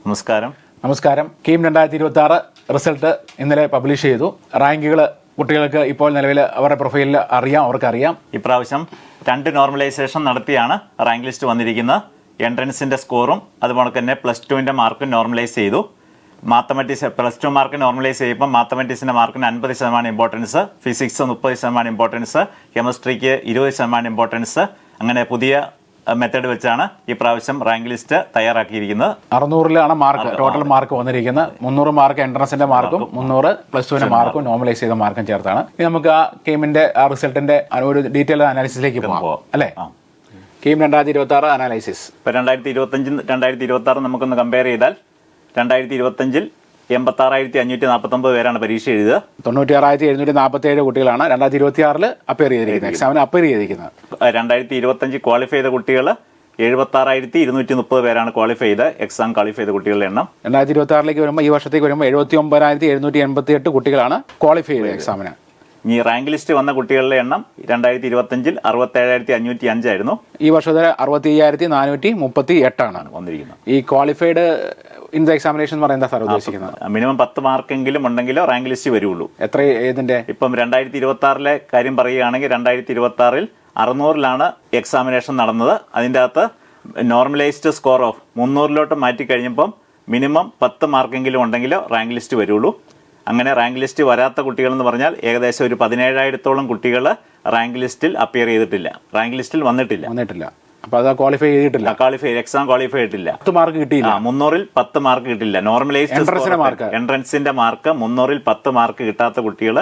നമസ്കാരം. കീം 2026 റിസൾട്ട് ഇന്നലെ പബ്ലിഷ് ചെയ്തു. റാങ്കുകൾ കുട്ടികൾക്ക് ഇപ്പോൾ നിലവിൽ അവരുടെ പ്രൊഫൈലിൽ അവർക്കറിയാം. ഇപ്രാവശ്യം 2 നോർമലൈസേഷൻ നടത്തിയാണ് റാങ്ക് ലിസ്റ്റ് വന്നിരിക്കുന്നത്. എൻട്രൻസിന്റെ സ്കോറും അതുപോലെ തന്നെ +2 മാർക്കും നോർമലൈസ് ചെയ്തു. മാത്തമാറ്റിക്സ് +2 മാർക്ക് നോർമലൈസ് ചെയ്യുമ്പോൾ മാത്തമാറ്റിക്സിന്റെ മാർക്കിന് 50% ഇമ്പോർട്ടൻസ്, ഫിസിക്സ് 30% ഇമ്പോർട്ടൻസ്, കെമിസ്ട്രിക്ക് 20% ഇമ്പോർട്ടൻസ്. അങ്ങനെ പുതിയ മെത്തേഡ് വെച്ചാണ് ഈ പ്രാവശ്യം റാങ്ക് ലിസ്റ്റ് തയ്യാറാക്കിയിരിക്കുന്നത്. 600 മാർക്ക് ടോട്ടൽ മാർക്ക് വന്നിരിക്കുന്നത്. 300 മാർക്ക് എൻട്രൻസിന്റെ മാർക്കും 300 +2 മാർക്കും നോർമലൈസ് ചെയ്ത മാർക്കും ചേർത്താണ്. ഇനി നമുക്ക് ആ കീമിന്റെ ആ റിസൾട്ടിന്റെ ഒരു ഡീറ്റെയിൽ അനാലിസിസിലേക്ക് പോകാം അല്ലേ? കീം 2026 അനാലിസിസ്. ഇപ്പൊ 2025 2026 നമുക്കൊന്ന് കമ്പയർ ചെയ്താൽ 2025 86,549 പേരാണ് പരീക്ഷ എഴുതുക. 96,747 കുട്ടികളാണ് 2026 അപ്പിയർ ചെയ്തിരിക്കുന്നത്, എക്സാമിന് അപ്പിയർ ചെയ്തിരിക്കുന്നത്. 2025 ക്വാളിഫൈ ചെയ്ത കുട്ടികൾ 76,230 പേരാണ് ക്വാളിഫൈ ചെയ്ത് എക്സാം ക്വാളിഫൈ ചെയ്ത കുട്ടികളുടെ എണ്ണം. 2026 വരുമ്പോൾ ഈ വർഷത്തേക്ക് വരുമ്പോൾ 79,788 കുട്ടികളാണ് ക്വാളിഫൈ ചെയ്തത് എക്സാമിന്. ഈ റാങ്ക് ലിസ്റ്റ് വന്ന കുട്ടികളുടെ എണ്ണം 2025 67,505 ആയിരുന്നു. ഈ വർഷത്തെ 65,438 ആണ് വന്നിരിക്കുന്നത്. ഈ ക്വാളിഫൈഡ് ഇൻ ദ എക്സാമിനേഷൻ എന്ന് പറയുന്നത് സാർ ഉദ്ദേശിക്കുന്നത് മിനിമം 10 മാർക്കെങ്കിലും ഉണ്ടെങ്കിലോ റാങ്ക് ലിസ്റ്റ് വരുള്ളൂ. എത്ര ഇതിന്റെ ഇപ്പം 2026 കാര്യം പറയുകയാണെങ്കിൽ 2026 600 എക്സാമിനേഷൻ നടന്നത്. അതിൻ്റെ അകത്ത് നോർമലൈസ്ഡ് സ്കോർ ഓഫ് 300 മാറ്റി കഴിഞ്ഞപ്പം മിനിമം 10 മാർക്കെങ്കിലും ഉണ്ടെങ്കിലോ റാങ്ക് ലിസ്റ്റ് വരുള്ളൂ. അങ്ങനെ റാങ്ക് ലിസ്റ്റ് വരാത്ത കുട്ടികൾ എന്ന് പറഞ്ഞാൽ ഏകദേശം ഒരു 17,000-ഓളം കുട്ടികൾ റാങ്ക് ലിസ്റ്റിൽ അപ്പിയർ ചെയ്തിട്ടില്ല, റാങ്ക് ലിസ്റ്റിൽ വന്നിട്ടില്ല. അപ്പൊ അത് ക്വാളിഫൈ ചെയ്തിട്ടില്ല, എക്സാം ക്വാളിഫൈ ചെയ്തിട്ടില്ല. 10 മാർക്ക് കിട്ടിയില്ല. 300-ൽ 10 മാർക്ക് കിട്ടില്ല. നോർമലൈസ്ഡ് എൻട്രൻസിന്റെ മാർക്ക് 300-ൽ 10 മാർക്ക് കിട്ടാത്ത കുട്ടികൾ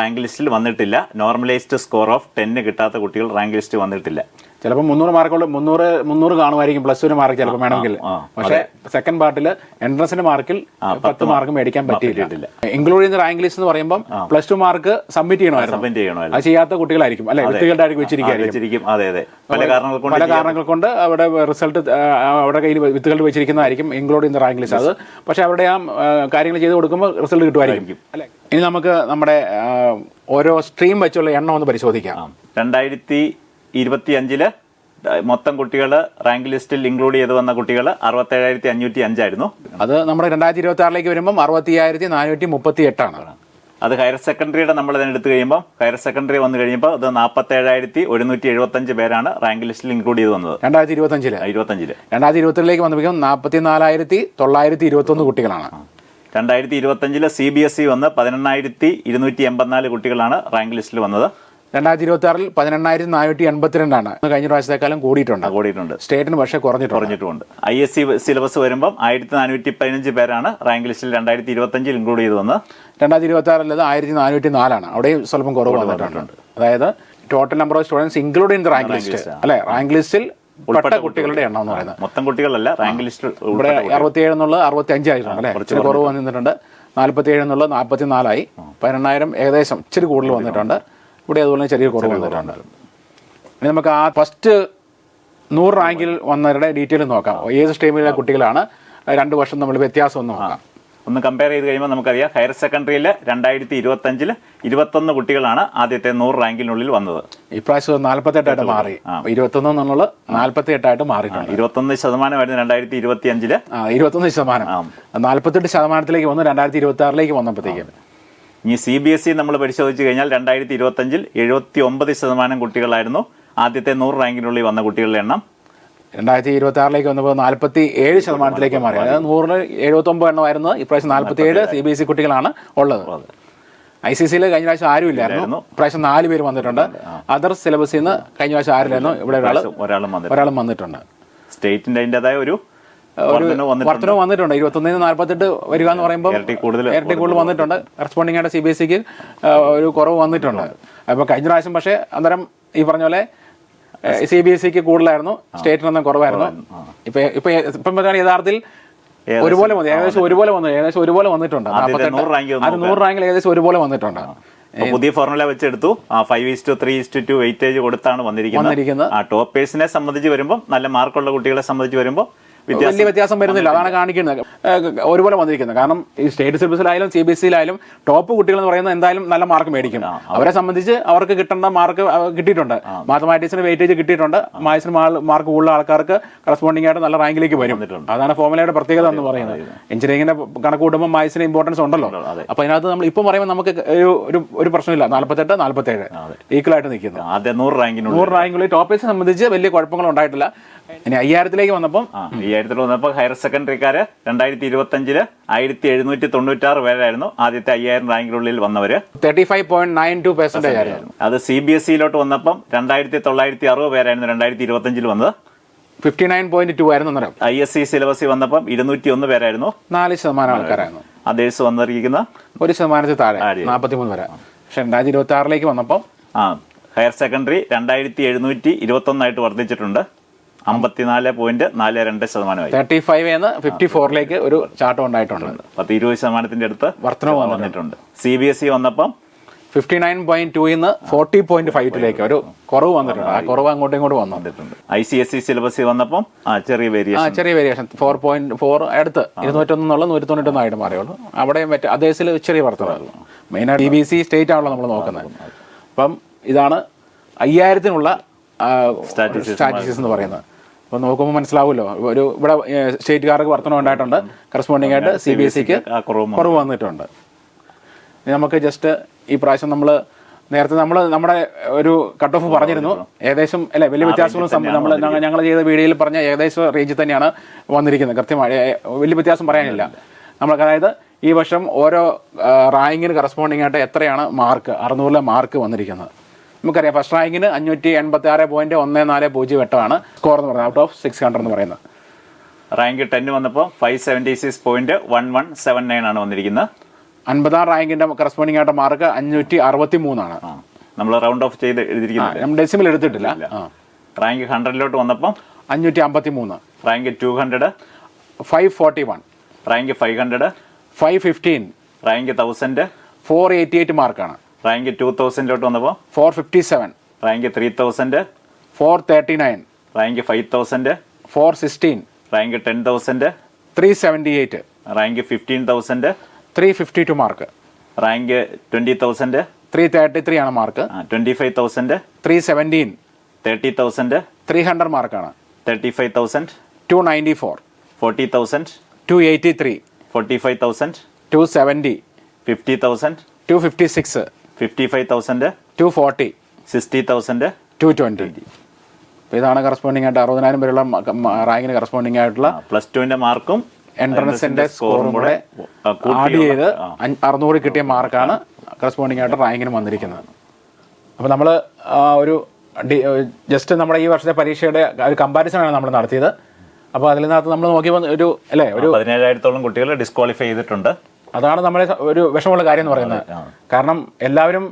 റാങ്ക് ലിസ്റ്റിൽ വന്നിട്ടില്ല. നോർമലൈസ്ഡ് സ്കോർ ഓഫ് 10 കിട്ടാത്ത കുട്ടികൾ റാങ്ക് ലിസ്റ്റ് വന്നിട്ടില്ല. ചിലപ്പോൾ 300 മാർക്കുള്ള 300 കാണുമായിരിക്കും +2 മാർക്ക് ചിലപ്പോൾ വേണമെങ്കിൽ. പക്ഷേ സെക്കൻഡ് പാർട്ടിൽ എൻട്രൻസിന്റെ മാർക്കിൽ 10 മാർക്ക് മേടിക്കാൻ പറ്റിയിട്ടില്ല. ഇൻക്ലൂഡ് ചെയ്യുന്ന റാങ്ക് ലിസ്റ്റ് എന്ന് പറയുമ്പോൾ +2 മാർക്ക് സബ്മിറ്റ് ചെയ്യണമായിരുന്നു. അത് ചെയ്യാത്ത കുട്ടികളായിരിക്കും അല്ലെ, വിത്തുകളുടെ ആയിരിക്കും വെച്ചിരിക്കും. പല കാരണങ്ങൾ കൊണ്ട് അവിടെ റിസൾട്ട് അവിടെ കയ്യിൽ വിത്തുകൾ വെച്ചിരിക്കുന്നതായിരിക്കും ഇൻക്ലൂഡ് ചെയ്യുന്ന റാങ്ക് ലിസ്റ്റ്. അത് പക്ഷെ അവരുടെ ആ കാര്യങ്ങൾ ചെയ്ത് കൊടുക്കുമ്പോൾ റിസൾട്ട് കിട്ടുമായിരിക്കും അല്ലെ. ഇനി നമുക്ക് നമ്മുടെ ഓരോ സ്ട്രീം വെച്ചുള്ള എണ്ണം ഒന്ന് പരിശോധിക്കാം. 2025 മൊത്തം കുട്ടികൾ റാങ്ക് ലിസ്റ്റിൽ ഇൻക്ലൂഡ് ചെയ്ത് വന്ന കുട്ടികൾ 67,505 ആയിരുന്നു. അത് നമ്മുടെ 2026 വരുമ്പോൾ 65,438 ആണ്. അത് ഹയർ സെക്കൻഡറിയുടെ നമ്മൾ എടുത്തു കഴിയുമ്പോൾ ഹയർ സെക്കൻഡറി വന്നു കഴിയുമ്പോൾ അത് 47,175 പേരാണ് റാങ്ക് ലിസ്റ്റിൽ ഇൻക്ലൂഡ് ചെയ്ത് വന്നത് 2025. 2022 വന്നപ്പോൾ 44,921 കുട്ടികളാണ്. 2025 CBSE വന്ന് 18,284 കുട്ടികളാണ് റാങ്ക് ലിസ്റ്റിൽ വന്നത്. 2026 18,482 ആണ്. കഴിഞ്ഞ പ്രാവശ്യത്തെക്കാലം കൂടിയിട്ടുണ്ട്. സ്റ്റേറ്റിന് പക്ഷേ കുറഞ്ഞിട്ടുണ്ട്. ISC സിലബസ് വരുമ്പോൾ 1,415 പേരാണ് റാങ്ക് ലിസ്റ്റിൽ 2025 ഇൻക്ലൂഡ് ചെയ്ത് വന്നത്. 2026 1,404 ആണ്. അവിടെയും സ്വല്പം കുറവ് വന്നിട്ടുണ്ട്. അതായത് total number of students include in the rank list അല്ലെ, റാങ്ക് ലിസ്റ്റിൽ ഉൾപ്പെട്ട കുട്ടികളുടെ എണ്ണം എന്ന് പറയുന്നത്. മൊത്തം കുട്ടികളല്ല, റാങ്ക് ലിസ്റ്റിൽ. ഇവിടെ 67 എന്നുള്ളത് 65 ആയിട്ടുണ്ട് അല്ലെ, ഇച്ചിരി കുറവ് വന്നിട്ടുണ്ട്. 47 എന്നുള്ളത് 44 ആയി. 18,000 ഏകദേശം ഇച്ചിരി കൂടുതൽ വന്നിട്ടുണ്ട്. ഇവിടെ അതുപോലെ ചെറിയ കുറവ് വന്നിട്ടുണ്ട്. ഇനി നമുക്ക് ആ ഫസ്റ്റ് 100 റാങ്കിൽ വന്നവരുടെ ഡീറ്റെയിൽ നോക്കാം. ഏത് സ്ട്രീമിലെ കുട്ടികളാണ്, 2 വർഷം നമ്മൾ വ്യത്യാസം ഒന്ന് നോക്കാം. ഒന്ന് കമ്പയർ ചെയ്ത് കഴിയുമ്പോൾ നമുക്കറിയാം ഹയർ സെക്കൻഡറിയിൽ 2025 21 കുട്ടികളാണ് ആദ്യത്തെ 100 റാങ്കിനുള്ളിൽ വന്നത്. ഇപ്രാവശ്യം 48 മാറി. 21 എന്നുള്ളത് 48 മാറിയിട്ടുണ്ട്. 21% 2025. 21%. 48% വന്നു 2026 വന്നപ്പോഴത്തേക്കും. ഈ CBSE നമ്മൾ പരിശോധിച്ച് കഴിഞ്ഞാൽ 2025 79% കുട്ടികളായിരുന്നു ആദ്യത്തെ 100 റാങ്കിനുള്ളിൽ വന്ന കുട്ടികളുടെ എണ്ണം. 2026 വന്നപ്പോൾ 47% മാറി. അതായത് 100-ൽ 79 എണ്ണമായിരുന്നു. ഇപ്രാവശ്യം 47 CBSE കുട്ടികളാണ് ഉള്ളത്. ICSEയിൽ കഴിഞ്ഞ പ്രാവശ്യം ആരും ഇല്ലായിരുന്നു. ഇപ്രാവശ്യം 4 പേര് വന്നിട്ടുണ്ട്. അതർ സിലബസിൽ നിന്ന് കഴിഞ്ഞ പ്രാവശ്യം ആരില്ലായിരുന്നു, ഇവിടെ ഒരാളും വന്നിട്ടുണ്ട്. സ്റ്റേറ്റിന്റെ അതിൻ്റെതായ ഒരു വർധനവ് വന്നിട്ടുണ്ട്. 21 48 വരിക എന്ന് പറയുമ്പോൾ ഇരട്ടി കൂടുതൽ വന്നിട്ടുണ്ട്. കറസ്പോണ്ടിങ് ആയിട്ട് CBSEക്ക് ഒരു കുറവ് വന്നിട്ടുണ്ട്. അപ്പോൾ കഴിഞ്ഞ പ്രാവശ്യം പക്ഷേ അന്നേരം ഈ പറഞ്ഞ പോലെ CBSEക്ക് കൂടുതലായിരുന്നു, സ്റ്റേറ്റിനൊന്നും കുറവായിരുന്നു. ഇപ്പം യഥാർത്ഥത്തിൽ ഒരുപോലെ വന്നു, ഏകദേശം ഒരുപോലെ വന്നിട്ടുണ്ട്. 100 റാങ്കിൽ ഏകദേശം ഒരുപോലെ വന്നിട്ടുണ്ട്. പുതിയ ഫോർമുല വെച്ചെടുത്തു. 5:3:2 വെയിറ്റേജ് കൊടുത്താണ് വന്നിരിക്കുന്നത്. ടോപ്പേഴ്സിനെ സംബന്ധിച്ച് വരുമ്പോൾ, നല്ല മാർക്കുള്ള കുട്ടികളെ സംബന്ധിച്ച് വരുമ്പോൾ വലിയ വ്യത്യാസം വരുന്നില്ല. അതാണ് കാണിക്കുന്നത് ഒരുപോലെ വന്നിരിക്കുന്നത്. കാരണം ഈ സ്റ്റേറ്റ് സിലബസിലായാലും CBSE-യിലായാലും ടോപ്പ് കുട്ടികൾ എന്ന് പറയുന്നത് എന്തായാലും നല്ല മാർക്ക് മേടിക്കും. അവരെ സംബന്ധിച്ച് അവർക്ക് കിട്ടേണ്ട മാർക്ക് കിട്ടിയിട്ടുണ്ട്. മാത്തമാറ്റിക്സിന് വെയിറ്റേജ് കിട്ടിയിട്ടുണ്ട്. മാത്സിന് മാർക്ക് കൂടുതൽ ആൾക്കാർക്ക് കറസ്പോണ്ടിങ് ആയിട്ട് നല്ല റാങ്കിലേക്ക് വരും. അതാണ് ഫോർമുലയുടെ പ്രത്യേകത എന്ന് പറയുന്നത്. എഞ്ചിനീയറിംഗിന്റെ കണക്ക് കൂട്ടുമ്പോൾ മാത്സിന് ഇമ്പോർട്ടൻസ് ഉണ്ടല്ലോ. അപ്പൊ അതിനകത്ത് നമ്മൾ ഇപ്പം പറയുമ്പോൾ നമുക്ക് ഒരു പ്രശ്നമില്ല. 48, 47 ഈക്വൽ ആയിട്ട് നിൽക്കുന്നു. 100 റാങ്കിനുള്ളിൽ ടോപ്പേഴ്സിനെ സംബന്ധിച്ച് വലിയ കുഴപ്പങ്ങൾ ഉണ്ടായിട്ടില്ല. ഇനി 5000-ലേക്ക് വന്നപ്പോൾ ഹയർ സെക്കൻഡറിക്കാര് 2025 1796 പേരായിരുന്നു ആദ്യത്തെ 5000 റാങ്കിനുള്ളിൽ വന്നവര്. 35.92% ആയിരുന്നു. അത് CBSE-യിലോട്ട് വന്നപ്പം 2960 പേരായിരുന്നു 2025 വന്നത്. 59.2 ആയിരുന്നു. ISC സിലബസിൽ വന്നപ്പം 201 പേരായിരുന്നു. 4% ആൾക്കാരായിരുന്നു. അതേഴ്സ് വന്നിരിക്കുന്ന 1% താഴെ 43 വരെ. പക്ഷെ 2026-ലേക്ക് വന്നപ്പം ഹയർ സെക്കൻഡറി 2721 വർദ്ധിച്ചിട്ടുണ്ട്. 54.42%. 35 54-ലേക്ക് ഒരു ചാട്ടം ഉണ്ടായിട്ടുണ്ട്. 20% അടുത്ത് വർധനവ് വന്നിട്ടുണ്ട്. CBSE വന്നപ്പം 59.2 40.52-ലേക്ക് ഒരു കുറവ് വന്നിട്ടുണ്ട്. ആ കുറവ് അങ്ങോട്ടും ഇങ്ങോട്ടും വന്നിട്ടുണ്ട്. ICSE സിലബസിൽ വന്നപ്പം ചെറിയ വേരിയേഷൻ 4.4 അടുത്ത് 201 191 ആയിട്ട് മാറിയുള്ളൂ. അവിടെ അതേസിൽ ചെറിയ വർധനവ്. മെയിനായിട്ട് DBC സ്റ്റേറ്റ് ആണല്ലോ നമ്മൾ നോക്കുന്നത്. അപ്പം ഇതാണ് 5000-നുള്ള സ്റ്റാറ്റിസ്റ്റിക്സ് എന്ന് പറയുന്നത്. അപ്പോൾ നോക്കുമ്പോൾ മനസ്സിലാവുമല്ലോ, ഇവിടെ സ്റ്റേറ്റുകാർക്ക് വർധന ഉണ്ടായിട്ടുണ്ട്. കറസ്പോണ്ടിങ് ആയിട്ട് CBSE-ക്ക് കുറവ് വന്നിട്ടുണ്ട്. നമുക്ക് ജസ്റ്റ് ഈ പ്രാവശ്യം നേരത്തെ നമ്മുടെ ഒരു കട്ട് ഓഫ് പറഞ്ഞിരുന്നു. ഏകദേശം അല്ലെ വലിയ വ്യത്യാസങ്ങളും ഞങ്ങൾ ചെയ്ത വീഡിയോയിൽ പറഞ്ഞ ഏകദേശം റേഞ്ചിൽ തന്നെയാണ് വന്നിരിക്കുന്നത്. കൃത്യമായി വലിയ വ്യത്യാസം പറയാനില്ല. അതായത് ഈ വർഷം ഓരോ റാങ്കിന് കറസ്പോണ്ടിങ് ആയിട്ട് എത്രയാണ് മാർക്ക് 600-ലെ മാർക്ക് വന്നിരിക്കുന്നത്. നമുക്കറിയാം ഫസ്റ്റ് റാങ്കിന് 586.1408 സ്കോർ എന്ന് പറയുന്നത് ഔട്ട് ഓഫ് 600 എന്ന് പറയുന്നത്. റാങ്ക് 10 വന്നപ്പോൾ 576.1179 ആണ് വന്നിരിക്കുന്നത്. 50-ാം റാങ്കിന്റെ കറസ്പോണ്ടിങ് ആയിട്ട് മാർക്ക് 563 ആണ്. നമ്മൾ റൗണ്ട് ഓഫ് ചെയ്ത് എഴുതിയിരിക്കുന്നത്, നമ്മൾ ഡെസിമൽ എടുത്തിട്ടില്ല. റാങ്ക് 100-ലോട്ട് വന്നപ്പോൾ 553. റാങ്ക് 200 541. റാങ്ക് 500 515. റാങ്ക് 1000 488 മാർക്കാണ്. റാങ്ക് 2000-ലോട്ട് വന്നപ്പോൾ 457. Rank 3000 439. Rank 5000 416. Rank 10000 378. Rank 15000 352 mark. Rank 20000 333 ആണ് മാർക്ക്. 25000 317. 30000 300 മാർക്കാണ്. 35000 294. 40000 283. 45000 270. 50000 256. 55000 240. 60000 220. ഇതാണ് കറസ്പോണ്ടിങ് ആയിട്ട് 60,000 പേരുള്ള റാങ്കിന് കറസ്പോണ്ടിങ് ആയിട്ടുള്ള +2-ന്റെ മാർക്കും എൻട്രൻസിന്റെ സ്കോറും കൂടെ ആഡ് ചെയ്ത് 600 കിട്ടിയ മാർക്കാണ് കറസ്പോണ്ടിങ് ആയിട്ട് റാങ്കിന് വന്നിരിക്കുന്നത്. അപ്പോൾ നമ്മൾ ഒരു ജസ്റ്റ് നമ്മുടെ ഈ വർഷത്തെ പരീക്ഷയുടെ ഒരു കമ്പാരിസണാണ് നമ്മൾ നടത്തിയത്. അപ്പോൾ അതിനകത്ത് നമ്മൾ നോക്കിയപ്പോൾ ഒരു 17,000-ഓളം കുട്ടികൾ ഡിസ്ക്വാളിഫൈ ചെയ്തിട്ടുണ്ട്. അതാണ് നമ്മുടെ ഒരു വിഷമമുള്ള കാര്യം എന്ന് പറയുന്നത്. കാരണം എല്ലാവരും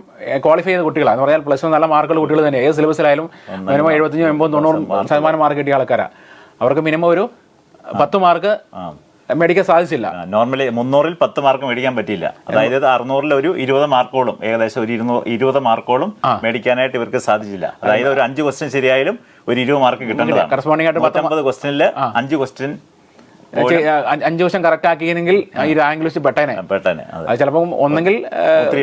ക്വാളിഫൈ ചെയ്ത കുട്ടികളാണ് എന്ന് പറഞ്ഞാൽ +1 നല്ല മാർക്കുള്ള കുട്ടികൾ തന്നെ. ഏത് സിലബസിലായാലും മിനിമം 75, 80, 90% മാർക്ക് കിട്ടിയ ആൾക്കാരാണ്. അവർക്ക് മിനിമം ഒരു 10 മാർക്ക് മേടിക്കാൻ സാധിച്ചില്ല. നോർമലി 300-ൽ 10 മാർക്ക് മേടിക്കാൻ പറ്റിയില്ല. അതായത് 600-ൽ ഒരു 20 മാർക്കോളം, ഏകദേശം ഒരു 20 മാർക്കോളം മേടിക്കാനായിട്ട് ഇവർക്ക് സാധിച്ചില്ല. അതായത് ഒരു 5 ക്വസ്റ്റ്യൻ ശരിയായാലും ഒരു 20 മാർക്ക് കിട്ടേണ്ടതാണ്. കറസ്പോണ്ടിങ് ആയിട്ട് 50 ക്വസ്റ്റ്യനിൽ 5 ക്വസ്റ്റ്യൻ 5 വർഷം കറക്റ്റ് ആക്കിയെങ്കിൽ ഈ റാങ്ക് ലിസ്റ്റ് പെട്ടേനെ. അത് ചിലപ്പോൾ ഒന്നെങ്കിൽ ഒത്തിരി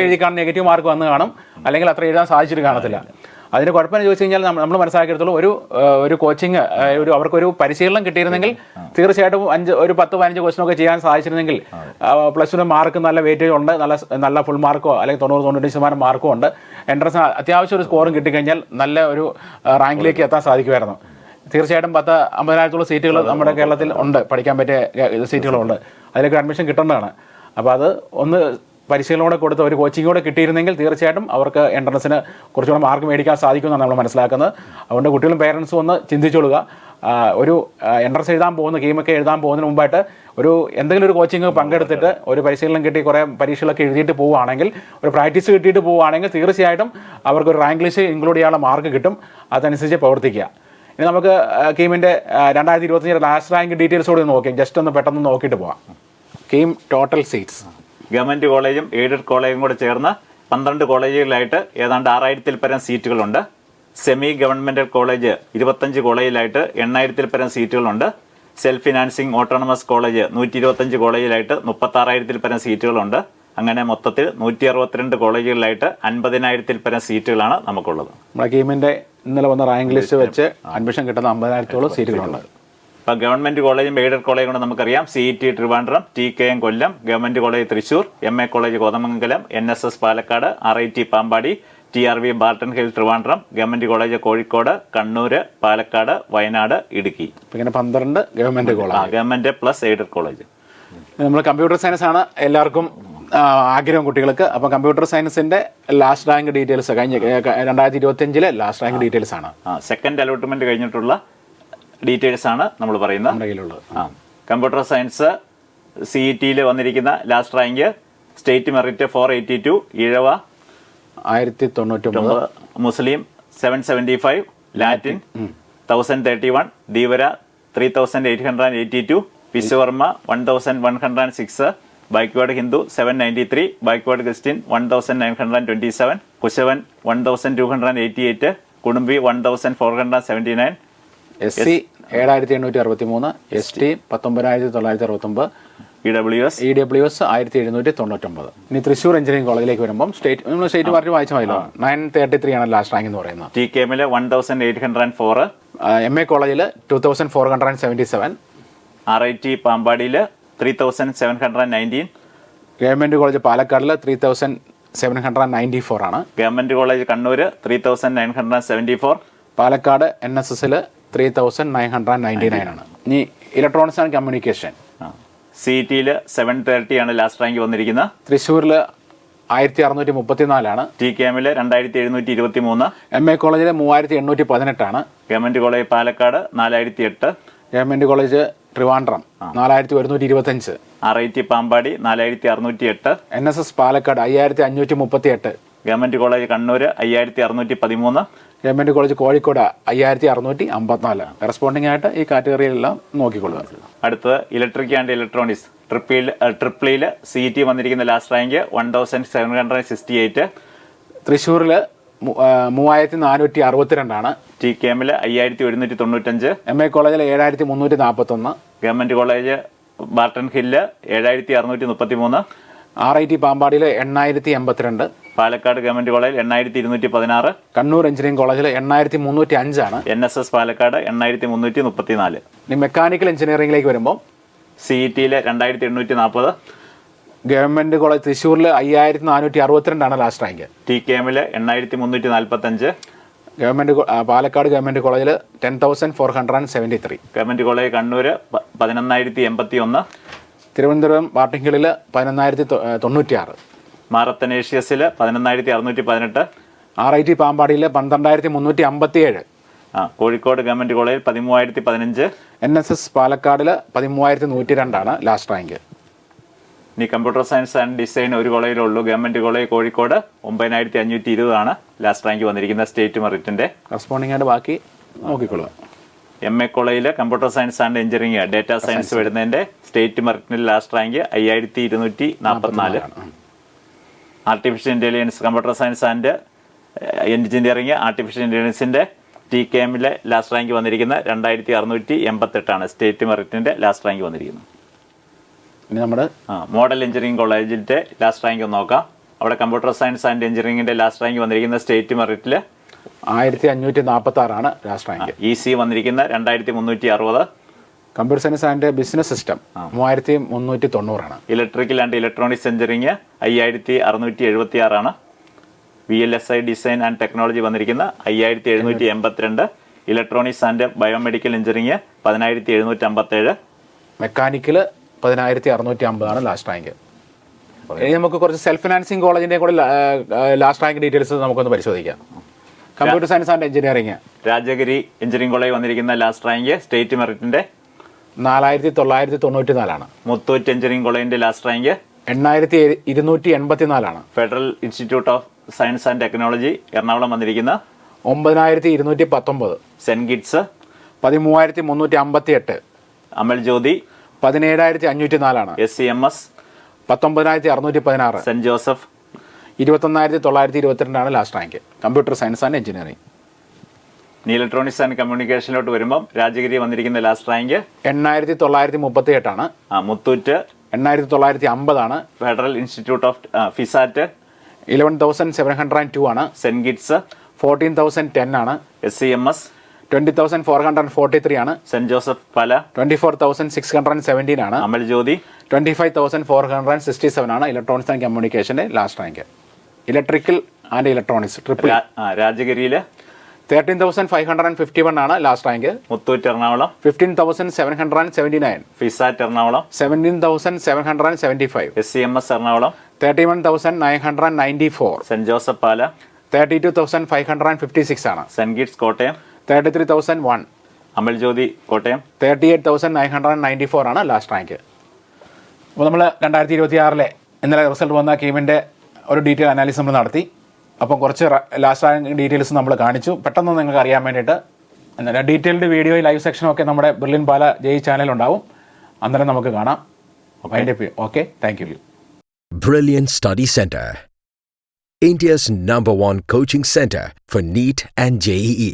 എഴുതി കാണും, നെഗറ്റീവ് മാർക്ക് വന്ന് കാണും, അല്ലെങ്കിൽ അത്ര എഴുതാൻ സാധിച്ചിട്ട് കാണത്തില്ല. അതിന് കുഴപ്പമെന്ന് ചോദിച്ചു കഴിഞ്ഞാൽ നമ്മൾ മനസ്സിലാക്കിയെടുത്തോളം ഒരു കോച്ചിങ് അവർക്കൊരു പരിശീലനം കിട്ടിയിരുന്നെങ്കിൽ തീർച്ചയായിട്ടും ഒരു 10-15 ക്വസ്റ്റനൊക്കെ ചെയ്യാൻ സാധിച്ചിരുന്നെങ്കിൽ +1 മാർക്ക് നല്ല വെയിറ്റേജ് ഉണ്ട്, നല്ല ഫുൾ മാർക്കോ അല്ലെങ്കിൽ 90-92% മാർക്കോ ഉണ്ട്. എൻട്രൻസ് അത്യാവശ്യം ഒരു സ്കോറും കിട്ടിക്കഴിഞ്ഞാൽ നല്ല ഒരു റാങ്കിലേക്ക് എത്താൻ സാധിക്കുമായിരുന്നു. തീർച്ചയായിട്ടും 50,000-ഓളം സീറ്റുകൾ നമ്മുടെ കേരളത്തിൽ ഉണ്ട്, പഠിക്കാൻ പറ്റിയ സീറ്റുകളുണ്ട്. അതിലേക്ക് അഡ്മിഷൻ കിട്ടേണ്ടതാണ്. അപ്പോൾ അത് ഒന്ന് പരിശീലനം കൊടുത്ത് ഒരു കോച്ചിങ് കൂടെ കിട്ടിയിരുന്നെങ്കിൽ തീർച്ചയായിട്ടും അവർക്ക് എൻട്രൻസിന് കുറച്ചുകൂടെ മാർക്ക് മേടിക്കാൻ സാധിക്കുമെന്നാണ് നമ്മൾ മനസ്സിലാക്കുന്നത്. അതുകൊണ്ട് കുട്ടികളും പേരൻസും ഒന്ന് ചിന്തിച്ചോളുക. ഒരു എൻട്രൻസ് എഴുതാൻ പോകുന്ന ഗെയിമൊക്കെ എഴുതാൻ പോകുന്നതിന് മുമ്പായിട്ട് എന്തെങ്കിലും ഒരു കോച്ചിങ് പങ്കെടുത്തിട്ട് ഒരു പരിശീലനം കിട്ടി കുറേ പരീക്ഷകളൊക്കെ എഴുതിയിട്ട് പോവുകയാണെങ്കിൽ, ഒരു പ്രാക്ടീസ് കിട്ടിയിട്ട് പോവുകയാണെങ്കിൽ തീർച്ചയായിട്ടും അവർക്കൊരു റാങ്ക് ലിസ്റ്റ് ഇൻക്ലൂഡ് ചെയ്യാനുള്ള മാർക്ക് കിട്ടും. അതനുസരിച്ച് പ്രവർത്തിക്കുക. ഇനി നമുക്ക് കീമിൻ്റെ 2025 ലാസ്റ്റ് റാങ്ക് ഡീറ്റെയിൽസോട് നോക്കി ജസ്റ്റ് ഒന്ന് പെട്ടെന്ന് നോക്കിയിട്ട് പോവാം. കീം ടോട്ടൽ സീറ്റ്സ് ഗവൺമെൻറ് കോളേജും എയ്ഡഡ് കോളേജും കൂടെ ചേർന്ന് 12 കോളേജുകളിലായിട്ട് ഏതാണ്ട് 6000-ൽ പരം സീറ്റുകളുണ്ട്. സെമി ഗവൺമെൻറ് കോളേജ് 25 കോളേജിലായിട്ട് 8000-ൽ പരം സീറ്റുകളുണ്ട്. സെൽഫ് ഫിനാൻസിങ് ഓട്ടോണമസ് കോളേജ് 125 കോളേജിലായിട്ട് 36,000 പരം സീറ്റുകളുണ്ട്. അങ്ങനെ മൊത്തത്തിൽ 162 കോളേജുകളിലായിട്ട് 50,000 പരം സീറ്റുകളാണ് നമുക്കുള്ളത്. നമ്മുടെ കീമിന്റെ ഇന്നലെ വന്ന റാങ്ക് ലിസ്റ്റ് വെച്ച് അഡ്മിഷൻ കിട്ടുന്ന 50,000-ഓളം സീറ്റുകളുണ്ട്. ഇപ്പോൾ ഗവൺമെന്റ് കോളേജും എയ്ഡഡ് കോളേജും കൊണ്ട് നമുക്കറിയാം. CET Trivandrum, TKM Kollam, government college Thrissur, MA college Kothamangalam, NSS Palakkad, RIT Pampady, TRV Barton Hill Trivandrum, government college Kozhikode, Kannur, Palakkad, Wayanad, Idukki. ഇങ്ങനെ 12 government college, government plus aided college. നമ്മൾ കമ്പ്യൂട്ടർ സയൻസ് ആണ് എല്ലാവർക്കും ആഗ്രഹം കുട്ടികൾക്ക്. അപ്പം കമ്പ്യൂട്ടർ സയൻസിന്റെ ലാസ്റ്റ് റാങ്ക് ഡീറ്റെയിൽസ് കഴിഞ്ഞ 2025 ലാസ്റ്റ് റാങ്ക് ഡീറ്റെയിൽസ് ആണ്. സെക്കൻഡ് അലോട്ട്മെന്റ് കഴിഞ്ഞിട്ടുള്ള ഡീറ്റെയിൽസ് ആണ് നമ്മൾ പറയുന്നത്. നമ്മുടെ കയ്യിലുള്ളത്. കമ്പ്യൂട്ടർ സയൻസ് CET വന്നിരിക്കുന്ന last rank state merit 482, Ezhava 1099, മുസ്ലിം 775, Latin 1031, Dheevara 3882, Vishwakarma 1106, backward Hindu 793, backward Christian 1927, കുശവൻ 1288, കുടുംബി 1479, SC 7863, ST 19969, EWS 1799. ഇനി തൃശ്ശൂർ എഞ്ചിനീയറിംഗ് കോളേജിലേക്ക് വരുമ്പോൾ നമ്മൾ സ്റ്റേറ്റ് മാർക്ക് വായിച്ച മതിയല്ലോ. 933 ആണ് ലാസ്റ്റ് റാങ്ക് എന്ന് പറയുന്നത്. TKM 1804, MA കോളേജിൽ 2477, RIT പാമ്പാടിയിൽ 3719, ഗവൺമെന്റ് കോളേജ് പാലക്കാടിൽ 3794 ആണ്. ഗവൺമെന്റ് കോളേജ് കണ്ണൂർ 3974, പാലക്കാട് NSSൽ 3999 ആണ്. ഇനി ഇലക്ട്രോണിക്സ് ആൻഡ് കമ്മ്യൂണിക്കേഷൻ CET 730 ആണ് ലാസ്റ്റ് റാങ്ക് വന്നിരിക്കുന്നത്. തൃശ്ശൂരിൽ 1634 ആണ്. TKM 2723, MA കോളേജിൽ 3818 ആണ്. Government college Palakkad 4008, government college Trivandrum 4125, RIT Pampady 4608, NSS Palakkad 5538, government college Kannur 5613, government college Kozhikode 5654. Corresponding ആയിട്ട് ഈ കാറ്റഗറിയിലെല്ലാം നോക്കിക്കൊള്ളുക. അടുത്തത് ഇലക്ട്രിക് ആൻഡ് ഇലക്ട്രോണിക്സ് ട്രിപ്പിളിൽ CET വന്നിരിക്കുന്ന ലാസ്റ്റ് റാങ്ക് 1768, തൃശ്ശൂരിൽ 3462 ആണ്. TKM 5195, MA കോളേജിൽ 7341, government college Barton hill 7633, RIT പാമ്പാടിയിൽ 8082, Palakkad government college 8216, Kannur engineering കോളേജിൽ 8305 ആണ്. NSS പാലക്കാട് 8334. ഇനി മെക്കാനിക്കൽ എഞ്ചിനീയറിംഗിലേക്ക് വരുമ്പോൾ CET 2840, ഗവൺമെന്റ് കോളേജ് തൃശ്ശൂരിൽ 5462 ആണ് last rank. TKM 8345, government Palakkad government കോളേജിൽ 10473, ഗവൺമെന്റ് കോളേജ് കണ്ണൂർ 11081, തിരുവനന്തപുരം ബാർട്ടിങ്ങിളിൽ 11096, മാറത്തനേഷ്യസിൽ 11618, RIT പാമ്പാടിയിൽ 12357, കോഴിക്കോട് ഗവൺമെന്റ് കോളേജിൽ 13015, NSS പാലക്കാടിൽ 13102 ആണ് ലാസ്റ്റ് റാങ്ക്. ഇനി കമ്പ്യൂട്ടർ സയൻസ് ആൻഡ് ഡിസൈൻ ഒരു കോളേജിലുള്ളൂ. ഗവൺമെന്റ് കോളേജ് കോഴിക്കോട് 9520 ആണ് ലാസ്റ്റ് റാങ്ക് വന്നിരിക്കുന്ന സ്റ്റേറ്റ് മെറിറ്റിന്റെ. കറസ്പോണ്ടിങ് ആയിട്ട് ബാക്കി നോക്കിക്കൊള്ളുക. MA കോളേജിൽ computer science and engineering data science വരുന്നതിന്റെ സ്റ്റേറ്റ് മെറിറ്റിന്റെ last rank 5244. Artificial intelligence computer science and engineering artificial ഇന്റലിജൻസിന്റെ TKM ലാസ്റ്റ് റാങ്ക് വന്നിരിക്കുന്ന 2688 ആണ് സ്റ്റേറ്റ് മെറിറ്റിന്റെ ലാസ്റ്റ് റാങ്ക് വന്നിരിക്കുന്നത്. ഇനി നമ്മുടെ മോഡൽ എഞ്ചിനീയറിംഗ് കോളേജിന്റെ ലാസ്റ്റ് റാങ്ക് ഒന്ന് നോക്കാം. അവിടെ കമ്പ്യൂട്ടർ സയൻസ് ആൻഡ് എഞ്ചിനീയറിംഗിന്റെ ലാസ്റ്റ് റാങ്ക് വന്നിരിക്കുന്ന സ്റ്റേറ്റ് മെറിറ്റിൽ 1546 ആണ് ലാസ്റ്റ് റാങ്ക്. EC വന്നിരിക്കുന്ന 2360, computer science and business system 3390 ആണ്. ഇലക്ട്രിക്കൽ ആൻഡ് ഇലക്ട്രോണിക്സ് എഞ്ചിനീയറിംഗ് 5676 ആണ്. VLSI ഡിസൈൻ ആൻഡ് ടെക്നോളജി വന്നിരിക്കുന്ന 5782, electronics and biomedical engineering 10757, mechanical 10650 ആണ് ലാസ്റ്റ് റാങ്ക്. ഇനി നമുക്ക് കുറച്ച് സെൽഫ് ഫിനാൻസിങ് കോളേജിന്റെ കൂടെ ലാസ്റ്റ് റാങ്ക് ഡീറ്റെയിൽസ് നമുക്കൊന്ന് പരിശോധിക്കാം. Computer science and engineering Rajagiri engineering college വന്നിരിക്കുന്ന ലാസ്റ്റ് റാങ്ക് സ്റ്റേറ്റ് മെറിറ്റിന്റെ 4994 ആണ്. മുത്തൂറ്റ് എഞ്ചിനീയറിംഗ് കോളേജിന്റെ ലാസ്റ്റ് റാങ്ക് 8284 ആണ്. Federal institute of science and technology Ernakulam വന്നിരിക്കുന്ന 9219, സെന്റ് കിഡ്സ് 13358, അമൽ ജ്യോതി 17504 ആണ്. SCMS 19616, സെന്റ് ജോസഫ് 21922 ആണ് last rank computer science and engineering. ഇനി ഇലക്ട്രോണിക്സ് ആൻഡ് കമ്മ്യൂണിക്കേഷനിലോട്ട് വരുമ്പം രാജഗിരി വന്നിരിക്കുന്ന ലാസ്റ്റ് റാങ്ക് 8938 ആണ്. മുത്തൂറ്റ് 8950 ആണ്. ഫെഡറൽ ഇൻസ്റ്റിറ്റ്യൂട്ട് ഓഫ് ഫിസാറ്റ് 11702 ആണ്. സെന്റ് ഗിറ്റ്സ് 14010 ആണ്. SCMS 20443 ആണ്. സെന്റ് ജോസഫ് പാല 24617 ആണ്. അമൽ ജ്യോതി 25467 ആണ്. ഇലക്ട്രോണിക്സ് ആൻഡ് കമ്മ്യൂണിക്കേഷന്റെ last rank. Electrical and electronics triple രാജഗിരിയില് 13551 ആണ് last rank. Muthoot Ernakulam 15779. FISAT Ernakulam 17775. SCMS Ernakulam 31994. Saint Joseph Pala 32556 ആണ്. സെന്റ് ഗിറ്റ്സ് കോട്ടയം 33001. അമൽ ജ്യോതി കോട്ടയം 38994 ആണ് ലാസ്റ്റ് റാങ്ക്. അപ്പോൾ നമ്മൾ 2026 ഇന്നലെ റിസൾട്ട് വന്ന കീമിൻ്റെ ഒരു ഡീറ്റെയിൽ അനാലിസിസ് നമ്മൾ നടത്തി. അപ്പം കുറച്ച് ലാസ്റ്റ് റാങ്ക് ഡീറ്റെയിൽസ് നമ്മൾ കാണിച്ചു. പെട്ടെന്ന് നിങ്ങൾക്ക് അറിയാൻ വേണ്ടിയിട്ട് ഡീറ്റെയിൽഡ് വീഡിയോ ലൈവ് സെക്ഷനും ഒക്കെ നമ്മുടെ ബ്രില്യൻ പാല ജെഇ ചാനലുണ്ടാവും. അന്നേരം നമുക്ക് കാണാം. അതിൻ്റെ okay, thank you. Brilliant Study Center, India's #1 coaching center for NEET and JEE.